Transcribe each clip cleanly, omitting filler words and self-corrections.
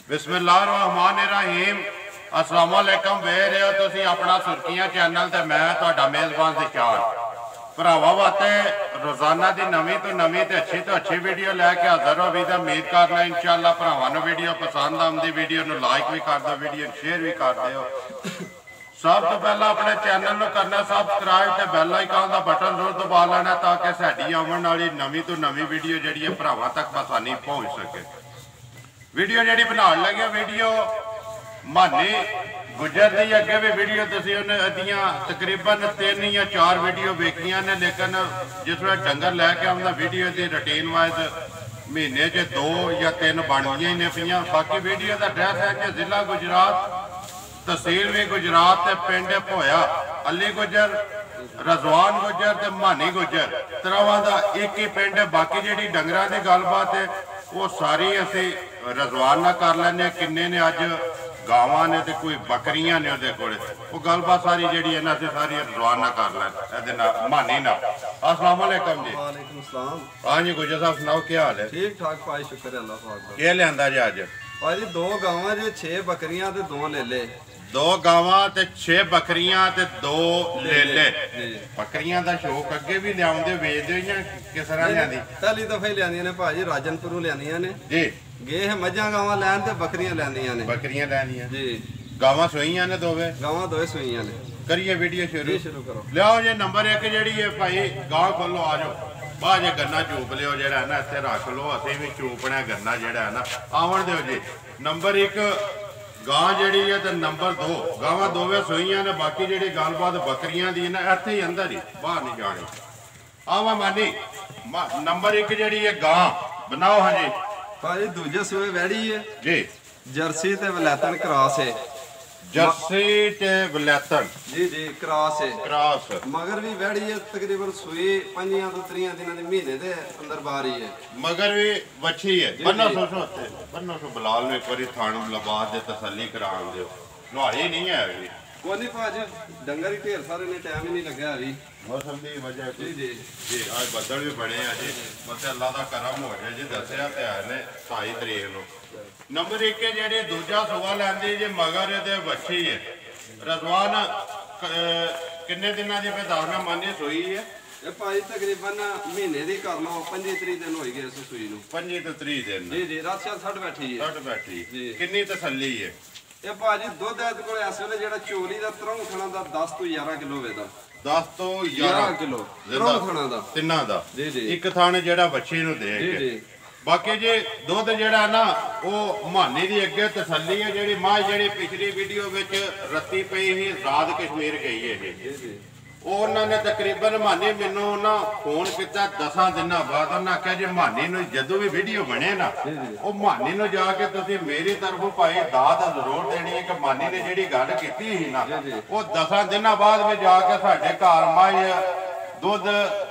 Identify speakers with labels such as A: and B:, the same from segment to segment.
A: बिस्मिल्लाहिर्रहमानिर्रहीम। अस्सलाम वालेकुम। वे रहे हो तुसी अपना सुर्खियां चैनल ते मैं तुहाडा मेज़बान दिशान भरावां वास्ते रोजाना की नवीं तो नवीं ते अच्छी वीडियो लैके हाजिर हो भी तो उम्मीद करना इंशाअल्लाह भरावां नूं वीडियो पसंद आउंदी। वीडियो नूं लाइक भी कर दो, वीडियो शेयर भी कर दिओ। सब तो पहला अपने चैनल में करना सबसक्राइब ते बैल आइकन का बटन जरूर दबा लेना ताकि साडी आउण वाली नवीं तो नवीं वीडियो जिहड़ी है भरावां तक आसानी पहुँच सके। वीडियो जिहड़ी बनाउण लगे वीडियो मानी गुजर दी अगे भी वीडियो तुसीं उन्हां तकरीबन 3 या 4 वीडियो वेखियां ने, लेकिन जिस वे डंगर लैके आउंदा वीडियो की रूटीन वाइज महीने च 2 या 3 बनदियां ही ने पियां। बाकी वीडियो का एड्रैस है कि जिला गुजरात, तहसील भी गुजरात, पिंड भोया, अली गुजर, रजवान गुजर ते मानी गुजर तरह का एक ही पिंड है। बाकी जी डंगर की गलबात है वो सारी असी रजवान ना कर लें। किन्ने ने अज गावां ने तो कोई बकरियां ने वो गलबात सारी जी है अस सारी रजवान ना कर लें मानी ना। अस्सलाम वालेकुम जी।
B: वालेकुम सलाम।
A: हाँ जी गुजर साहब सुनाओ क्या हाल है?
B: ठीक ठाक भाई, शुक्र है अल्लाह पाक दा।
A: क्या लिया जी अज?
B: भाई 2 गावां जो 6 बकरियां ते 2 लेले।
A: 2 गावां ते 6 बकरियां ते 2 लेले। बकरियां दा शौक अगे भी लियाउंदे वेचदे या किस तरह लियांदी?
B: पहली दफा लियांदियां ने भाजी, राजनपुरों लियांदियां ने
A: जी।
B: गए है मझां गावां लैन ते बकरियां लैंदियां ने।
A: बकरियां लैंदियां
B: जी।
A: गावां सोईयां ने दोवे?
B: गावां दोए सोईयां ने।
A: करिए वीडियो
B: शुरू करो।
A: लियाओ जी नंबर 1 जिहड़ी है भाई गांव खोलो आ जाओ बाहर जे गन्ना चूप लियो जिहड़ा ना इत्थे रख लो, असीं भी चूपना गन्ना जिहड़ा है ना आवन दिओ जी। नंबर 1 गां जिहड़ी है ते नंबर 2 गावां दोवे सोईयां ने। बाकी जिहड़ी गलबात बकरियां दी ना इत्थे ही अंदर ही बाहर नहीं जानी। आवा मानी नंबर 1 जिहड़ी है गां बनाओ। हाँ जी
B: भाजी दूजे सूए वैड़ी है
A: जी।
B: जर्सी ते वलैतन क्रॉस है।
A: जर्सी ते वलैतन
B: जी जी क्रॉस है।
A: क्रॉस
B: मगर भी वैड़ी है तकरीबन सूई 5 तो 3 दिनों के महीने के अंदर बाहर ही है।
A: मगर भी बच्ची है। बन्नो सो बलाल में एक बार थान लबाद दे तसल्ली करा दियो। नुहाई नहीं है अभी
B: कोई नहीं भाजी, डंगर ही ढेर सारे ने, टाइम ही नहीं लग्या अभी
A: मौसम की वजह
B: जी जी
A: जी। आज बदल भी बने हैं जी, मतलब अल्लाह का करम हो जाए जी। दसिया तो है ने 27 तरीक को। नंबर 1 जी दूजा सुआ लैंदी जी मगर ते बच्ची है। रजवान किन्ने दिनों की पैदावार मानी सोई है?
B: ये भाई तकरीबन महीने की कर लो, 25-30 दिन हो गए इस सूई नूं।
A: 25 तो 30 दिन
B: जी जी रात सट बैठी है।
A: सट बैठी
B: जी।
A: कितनी तसल्ली है?
B: ये भाजी दुध इस कोल इस वेले जेड़ा चोली दा त्रौं खाना दा 10 तो 11 किलो वेदा।
A: 10 तो 11
B: किलो त्रौं खाना दा
A: तिन्ना दा।
B: जी जी
A: एक थाने जेड़ा बच्ची नूं दे
B: जी जी।
A: बाकी जी दुध जेड़ा ना वो मानी दी अगे तसल्ली है। जेड़ी मां जेड़ी पिछली वीडियो विच रत्ती पई ही आजाद कश्मीर गई है
B: जी जी।
A: उन्होंने तकरीबन मानी मैनू ना फोन किया 10 दिनों बाद। उन्हें आख्या जी मानी जो भी वीडियो बने ना वो मानी जाके तुसी मेरी तरफों भाई दाद जरूर देनी है कि मानी ने जी गल की ना वो 10 दिनों बाद में जाके साढ़े घर माई दुध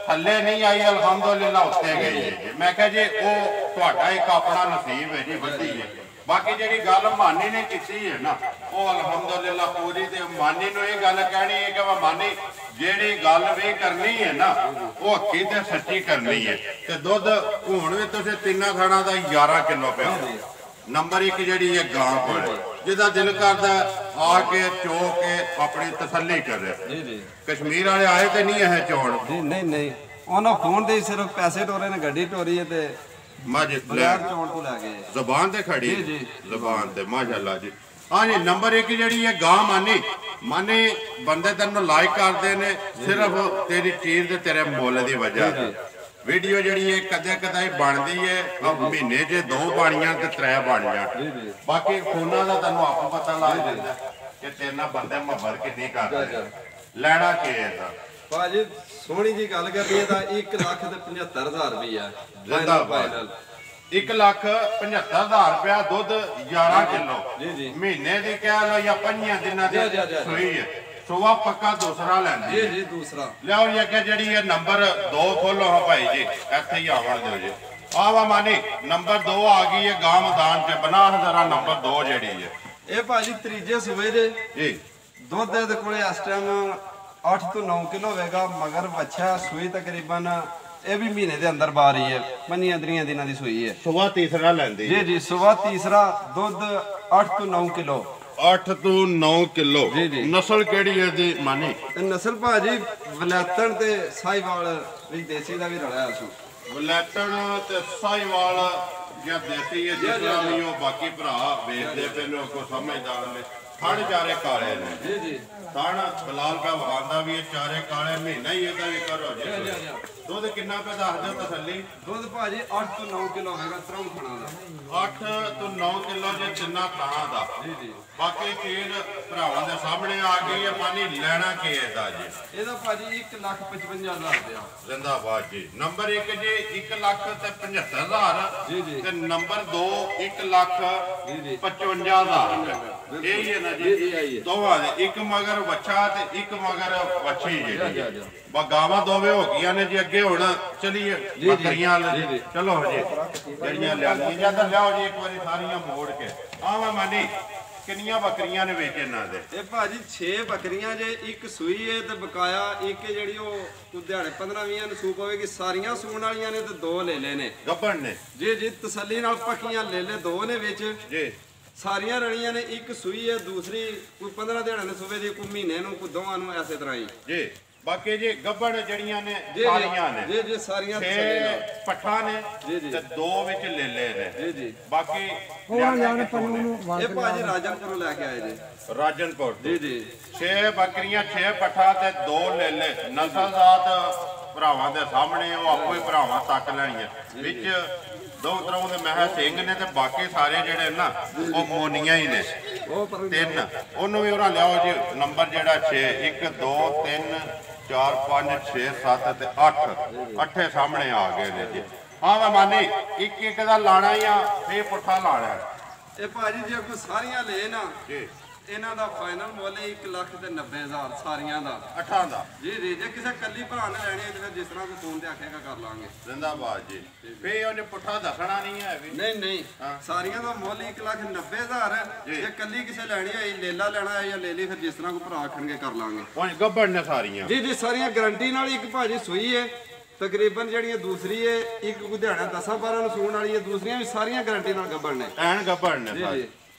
A: थले नहीं आई अलहमदुलिल्लाह उत्ते गई है। मैं क्या जी वो तुहाडा एक अपना नसीब है जी, वधी है। बाकी जी गल मानी ने की है ना वो अलहमदुलिल्लाह पूरी। तो मानी नूं ये गल कहनी है कि वह मानी जेड़ी गल भी करनी है ना वो हकी ते सच्ची करनी है। तो दुध हुण भी तुसीं 3 थाना का 11 किलो पिया। नंबर 1 जी है गां कोल जिदा दिल करदा आके चो के अपनी तसल्ली करे। कश्मीर वाले आए तो नहीं है चौन?
B: नहीं नहीं उन्होंने फोन दे सिर्फ पैसे टोरे ने, गड्डी टोरी है ते चौन तो लै गए।
A: जबान ते खड़ी जबान ते माशाअल्लाह जी। हाँ जी नंबर 1 जी है गां मानी। मानी बंदे तेन लाइक करते हैं सिर्फ तेरी चीज तेरे मुल की वजह। वीडियो जी है कदे कदाई बनती है महीने च 2 बनिया तो 3 बन जाए। बाकी फोना का तेन आप पता लग जाता कि तेरे बंदे मुहब्बत कितनी करते लैना के
B: भाजी सोहनी जी गल करनी है 1,75,000 रुपया
A: 1,75,000 रुपया दुध 11 किलो महीने की कह लो या 5 दिनों की सुई है। सुबह पक्का दूसरा लेना
B: जी जी दूसरा
A: लियाओ जी। अगे जी नंबर 2 खोलो हाँ भाई जी, इत्थे ही आवन दो जी। आवा मानी नंबर 2 आ गई है गां मैदान च। बना जरा नंबर 2 जी है
B: ये भाजी तीजे सूबे जे
A: जी।
B: दुध इस टाइम 8 तो 9 किलो होगा। मगर बच्चा सूई तकरीबन ਇਹ ਵੀ ਮਹੀਨੇ ਦੇ ਅੰਦਰ ਬਾਹਰ ਹੀ ਹੈ, 5 ਦਿਨਾਂ ਦੀ ਸੂਈ ਹੈ।
A: ਸਵਾ ਤੀਸਰਾ ਲੈਂਦੀ
B: ਜੀ ਜੀ, ਸਵਾ ਤੀਸਰਾ, ਦੁੱਧ 8 ਤੋਂ 9 ਕਿਲੋ।
A: 8 ਤੋਂ 9 ਕਿਲੋ। ਨਸਲ ਕਿਹੜੀ ਹੈ ਦੀ ਮਾਨੀ?
B: ਨਸਲ ਭਾਜੀ ਵਲੈਤਣ ਤੇ ਸਾਹੀਵਾਲ ਵੀ ਦੇਸੀ ਦਾ ਵੀ ਰਲਿਆ ਸੂ।
A: ਵਲੈਤਣ ਤੇ ਸਾਹੀਵਾਲ ਜਾਂ ਦੇਸੀ ਹੈ, ਜਿਸ ਤਰ੍ਹਾਂ ਵੀ ਉਹ ਬਾਕੀ ਭਰਾ ਵੇਚਦੇ ਪਏ ਨੇ, ਕੋ ਸਮਝਦਾਰ ਨੇ। ਥਣ ਚਾਰੇ ਕਾਲੇ ਨੇ।
B: ਜੀ ਜੀ,
A: ਥਣ ਬਲਾਲ ਕਾ ਵਖਾਂਦਾ ਵੀ ਇਹ ਚਾਰੇ ਕਾਲੇ, ਮਹੀਨਾ ਹੀ ਇਹਦਾ ਵੀ ਕਰੋ ਜੀ। ਦੁੱਧ ਕਿੰਨਾ ਪੈ ਦੱਸ ਦਿਓ ਤਸੱਲੀ?
B: ਦੁੱਧ ਭਾਜੀ 8 ਤੋਂ 9 ਕਿਲੋ ਹੈਗਾ, 3 ਖਾਣਾ ਦਾ।
A: 8 ਤੋਂ 9 ਕਿਲੋ ਜੇ ਤਿੰਨਾ ਥਾਣਾ ਦਾ।
B: ਜੀ ਜੀ,
A: ਬਾਕੀ ਚੀਜ਼ ਭਰਾਵਾਂ ਦੇ ਸਾਹਮਣੇ ਆ ਗਈ ਹੈ। ਪਾਣੀ ਲੈਣਾ ਕੀ ਇਹਦਾ ਜੀ?
B: ਇਹਦਾ ਭਾਜੀ 1,55,000 ਰੁਪਇਆ।
A: ਜ਼ਿੰਦਾਬਾਦ ਜੀ। ਨੰਬਰ 1 ਜੀ 1,75,000।
B: ਜੀ ਜੀ,
A: ਤੇ ਨੰਬਰ 2 1,55,000। ਇਹ ਹੀ ਹੈ ਨਾ ਜੀ, ਦੋਵਾਂ ਦੇ। ਇੱਕ ਮਗਰ ਬੱਚਾ ਤੇ ਇੱਕ ਮਗਰ ਵੱਛੀ ਜੀ। ਗਾਵਾਂ ਦੋਵੇਂ ਹੋ ਗਈਆਂ ਨੇ ਜੀ। ਅੱਗੇ ਹੁਣ ਚਲੀਏ ਬੱਕਰੀਆਂ ਵਾਲੇ। ਚਲੋ ਜੀ, ਜਿਹੜੀਆਂ ਲਿਆਂਦੀਆਂ ਜਾਂ ਲਿਆਓ ਜੀ ਇੱਕ ਵਾਰੀ ਸਾਰੀਆਂ ਮੋੜ ਕੇ। ਆਵਾਂ ਮਾਨੀ, ਕਿੰਨੀਆਂ ਬੱਕਰੀਆਂ ਨੇ ਵੇਚੇ ਇਹਨਾਂ ਦੇ?
B: ਇਹ ਭਾਜੀ 6 ਬੱਕਰੀਆਂ ਜੇ, ਇੱਕ ਸੂਈ ਹੈ ਤੇ ਬਕਾਇਆ ਇੱਕ ਜਿਹੜੀ ਉਹ ਦਿਹਾੜੇ 15-20 ਨੂੰ ਸੂਪ ਹੋਵੇਗੀ। ਸਾਰੀਆਂ ਸੂਣ ਵਾਲੀਆਂ ਨੇ ਤੇ 2 ਲੈ ਲੈ ਨੇ
A: ਗੱਭਣ ਨੇ।
B: ਜੀ ਜੀ, ਤਸੱਲੀ ਨਾਲ ਪੱਕੀਆਂ ਲੈ ਲੈ 2 ਨੇ ਵਿੱਚ
A: ਜੀ।
B: ਸਾਰੀਆਂ ਰਣੀਆਂ ਨੇ। ਇੱਕ ਸੂਈ ਹੈ, ਦੂਸਰੀ ਕੋਈ 15 ਦਿਹਾੜੇ ਨੂੰ ਸੂਵੇ ਦੀ, ਕੋਈ ਮਹੀਨੇ ਨੂੰ, ਕੋਈ ਦੋਵਾਂ ਨੂੰ, ਐਸੇ ਤਰ੍ਹਾਂ ਹੀ
A: ਜੀ। ਬਾਕੀ ਜੀ ਗੱਭਣ ਜਿਹੜੀਆਂ ਨੇ ਸਾਰੀਆਂ ਨੇ।
B: ਜੀ ਜੀ, ਸਾਰੀਆਂ
A: 6 ਪੱਠਾ ਨੇ ਤੇ 2 ਵਿੱਚ ਲੇਲੇ ਨੇ।
B: ਜੀ ਜੀ,
A: ਬਾਕੀ
B: ਇਹ ਭਾਜੀ ਰਾਜਨਪੁਰੋਂ ਲੈ ਕੇ ਆਏ ਜੀ।
A: ਰਾਜਨਪੁਰ
B: ਜੀ ਜੀ,
A: 6 ਬੱਕਰੀਆਂ, 6 ਪੱਠਾ ਤੇ 2 ਲੇਲੇ। ਨਸਲਜ਼ਾਤ ਭਰਾਵਾਂ ਦੇ ਸਾਹਮਣੇ, ਉਹ ਆਪੋ ਹੀ ਭਰਾਵਾਂ ਤੱਕ ਲੈਣੀਆਂ। ਵਿੱਚ 2 ਤਰ੍ਹਾਂ ਦੇ ਮਹਿ ਸਿੰਘ ਨੇ ਤੇ ਬਾਕੀ ਸਾਰੇ ਜਿਹੜੇ ਨਾ ਉਹ ਮੋਨੀਆਂ ਹੀ ਨੇ।
B: ਉਹ ਪਰ
A: 3 ਉਹਨੂੰ ਵੀ ਉਹਨਾਂ ਲਿਆਓ ਜੀ। ਨੰਬਰ ਜਿਹੜਾ 6 1 2 3 4 5 6 7 ਤੇ 8 ਅੱਠੇ ਸਾਹਮਣੇ ਆ ਗਏ ਨੇ ਜੀ। ਹਾਂ ਮੈਂ ਮਾਨੀ ਇੱਕ ਇੱਕ ਦਾ ਲਾਣਾ ਹੀ ਆ, ਇਹ ਪੁੱਠਾ ਲਾਣਾ।
B: ਇਹ ਭਾਜੀ ਜੇ ਕੋਈ ਸਾਰੀਆਂ ਲੈ ਨਾ,
A: ਜੀ
B: ਇਹਨਾਂ ਦਾ ਫਾਈਨਲ ਮੁੱਲ 1,90,000 ਸਾਰੀਆਂ ਦਾ।
A: ਅੱਠਾਂ ਦਾ।
B: ਜੀ ਜੀ, ਜੇ ਕਿਸੇ ਕੱਲੀ ਭਰਾ ਨੇ ਲੈਣੀ ਹੈ ਤੇ ਫਿਰ ਜਿਸ ਤਰ੍ਹਾਂ ਕੋਈ ਫੋਨ ਤੇ ਆਖੇਗਾ ਕਰ ਲਾਂਗੇ।
A: ਜ਼ਿੰਦਾਬਾਦ ਜੀ। ਫੇ ਉਹਨੇ ਪੁੱਠਾ ਦੱਸਣਾ ਨਹੀਂ ਹੈ ਵੀ।
B: ਨਹੀਂ ਨਹੀਂ, ਸਾਰੀਆਂ ਦਾ ਮੁੱਲ 1,90,000 ਹੈ। ਜੇ ਕੱਲੀ ਕਿਸੇ ਲੈਣੀ ਹੋਈ, ਲੇਲਾ ਲੈਣਾ ਹੈ ਜਾਂ ਲੈ ਲਈ, ਫਿਰ ਜਿਸ ਤਰ੍ਹਾਂ ਕੋਈ ਭਰਾ ਆਖਣਗੇ ਕਰ ਲਾਂਗੇ।
A: ਹੁਣ ਗੱਭਣ ਨੇ ਸਾਰੀਆਂ।
B: ਜੀ ਜੀ, ਸਾਰੀਆਂ ਗਾਰੰਟੀ ਨਾਲ। ਇੱਕ ਭਾਜੀ ਸੂਈ ਹੈ ਤਕਰੀਬਨ, ਜਿਹੜੀਆਂ ਦੂਸਰੀ ਹੈ ਇੱਕ ਗੁਧਿਆਣਾ 10-12 ਨੂੰ ਸੂਣ ਵਾਲੀ ਹੈ, ਦੂਸਰੀਆਂ ਵੀ ਸਾਰੀਆਂ ਗਾਰੰਟੀ ਨਾਲ ਗੱਭਣ ਨੇ।
A: ਐਨ ਗੱਭਣ ਨੇ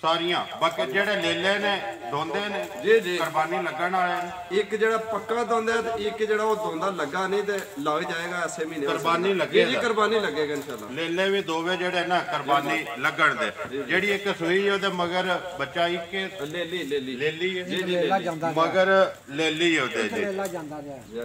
A: ਸਾਰੀਆਂ। ਬਾਕੀ ਜਿਹੜੇ ਲੇਲੇ ਨੇ ਦੋਂਦੇ ਨੇ
B: ਜੀ ਜੀ,
A: ਕੁਰਬਾਨੀ ਲੱਗਣ ਵਾਲੇ ਨੇ।
B: ਇੱਕ ਜਿਹੜਾ ਪੱਕਾ ਦੋਂਦਾ ਤੇ ਇੱਕ ਜਿਹੜਾ ਉਹ ਦੋਂਦਾ ਲੱਗਾ ਨਹੀਂ ਤੇ ਲੱਗ ਜਾਏਗਾ ਐਸੇ ਮਹੀਨੇ।
A: ਕੁਰਬਾਨੀ ਲੱਗੇਗਾ
B: ਜੀ, ਕੁਰਬਾਨੀ ਲੱਗੇਗਾ ਇਨਸ਼ਾਅੱਲਾ।
A: ਲੇਲੇ ਵੀ ਦੋਵੇਂ ਜਿਹੜੇ ਨਾ ਕੁਰਬਾਨੀ ਲੱਗਣ ਦੇ। ਜਿਹੜੀ ਇੱਕ ਸੂਈ ਉਹਦੇ ਮਗਰ ਬੱਚਾ ਇੱਕ ਲੇਲੀ ਹੈ ਮਗਰ ਲੇਲੀ ਉਹਦੇ ਜੀ।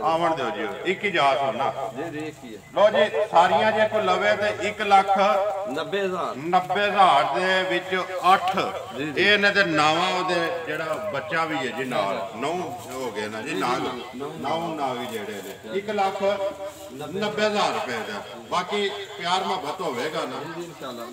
A: ਆਵਣ ਦਿਓ ਜੀ, ਇੱਕ ਹੀ ਜਾਤ ਹੋਣਾ।
B: ਜੀ ਜੀ, ਇੱਕ ਹੀ ਹੈ।
A: ਲੋ ਜੀ, ਸਾਰੀਆਂ ਜੇ ਕੋਈ ਲਵੇ ਤੇ 1,90,000 ਦੇ ਵਿੱਚ 8 ਇਹ ਨੇ ਤੇ ਨਾਵਾਂ ਉਹਦੇ ਜਿਹੜਾ ਬੱਚਾ ਵੀ ਹੈ ਜੀ ਨਾਲ 9 ਹੋ ਗਏ ਨਾ ਜੀ। ਨਾਗ 9 ਨਾਗ ਜਿਹੜੇ ਨੇ 1,90,000 ਰੁਪਏ ਦਾ। ਬਾਕੀ ਪਿਆਰ ਮੁਹੱਬਤ ਹੋਵੇਗਾ ਨਾ
B: ਇਨਸ਼ਾਅੱਲਾ,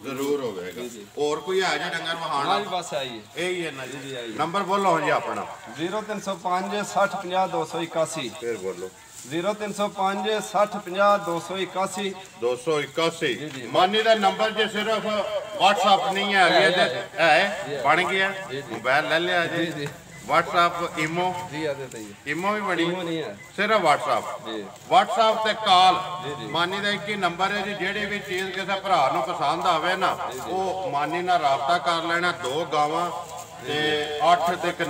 A: ਜ਼ਰੂਰ ਹੋਵੇਗਾ। ਹੋਰ ਕੋਈ ਹੈ ਜਾਂ ਡੰਗਰ ਵਹਾਣਾ?
B: ਹਾਂ ਜੀ, ਬਸ ਆਈ ਹੈ।
A: ਇਹ ਹੀ ਹੈ ਨਾ ਜੀ। ਨੰਬਰ ਬੋਲੋ ਜੀ ਆਪਣਾ।
B: 0305 60 50 281।
A: ਫਿਰ ਬੋਲੋ।
B: 0305 60 50 281
A: 281। ਮਾਨੀ ਦਾ ਨੰਬਰ ਜੇ ਸਿਰਫ WhatsApp ਨਹੀਂ ਹੈ ਬਣ ਗਿਆ। ਮੋਬਾਈਲ ਲੈ ਲਿਆ ਜੀ। WhatsApp ਈਮੋ ਈਮੋ ਵੀ ਬਣੀ ਸਿਰਫ WhatsApp ਤੇ ਕਾਲ। ਮਾਨੀ ਦਾ ਇੱਕ ਹੀ ਨੰਬਰ ਹੈ ਜੀ। ਜਿਹੜੀ ਵੀ ਚੀਜ਼ ਕਿਸੇ ਭਰਾ ਨੂੰ ਪਸੰਦ ਆਵੇ ਨਾ, ਉਹ ਮਾਨੀ ਨਾਲ ਰਾਬਤਾ ਕਰ ਲੈਣਾ। 2 ਗਾਵਾਂ ਤੇ 8 ਤੇ 1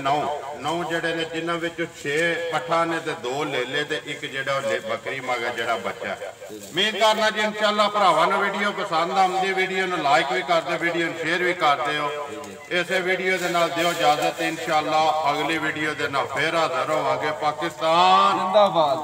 A: 9 ਜਿਹੜੇ ਨੇ, ਜਿਨ੍ਹਾਂ ਵਿੱਚੋਂ 6 ਪੱਠਾ ਨੇ ਤੇ 2 ਲੇਲੇ ਤੇ ਇੱਕ ਜਿਹੜਾ ਬੱਕਰੀ ਮਗਰ ਜਿਹੜਾ ਬੱਚਾ। ਉਮੀਦ ਕਰਨਾ ਜੀ ਇਨਸ਼ਾਅੱਲਾ ਭਰਾਵਾਂ ਨੂੰ ਵੀਡੀਓ ਪਸੰਦ ਆਉਂਦੀ। ਵੀਡੀਓ ਨੂੰ ਲਾਈਕ ਵੀ ਕਰਦੇ, ਵੀਡੀਓ ਨੂੰ ਸ਼ੇਅਰ ਵੀ ਕਰਦੇ ਹੋ। ਇਸੇ ਵੀਡੀਓ ਦੇ ਨਾਲ ਦਿਓ ਇਜਾਜ਼ਤ। ਇਨਸ਼ਾਅੱਲਾ ਅਗਲੀ ਵੀਡੀਓ ਦੇ ਨਾਲ ਫੇਰ ਹਾਜ਼ਰ ਹੋਵਾਂਗੇ। ਪਾਕਿਸਤਾਨ
B: ਜ਼ਿੰਦਾਬਾਦ।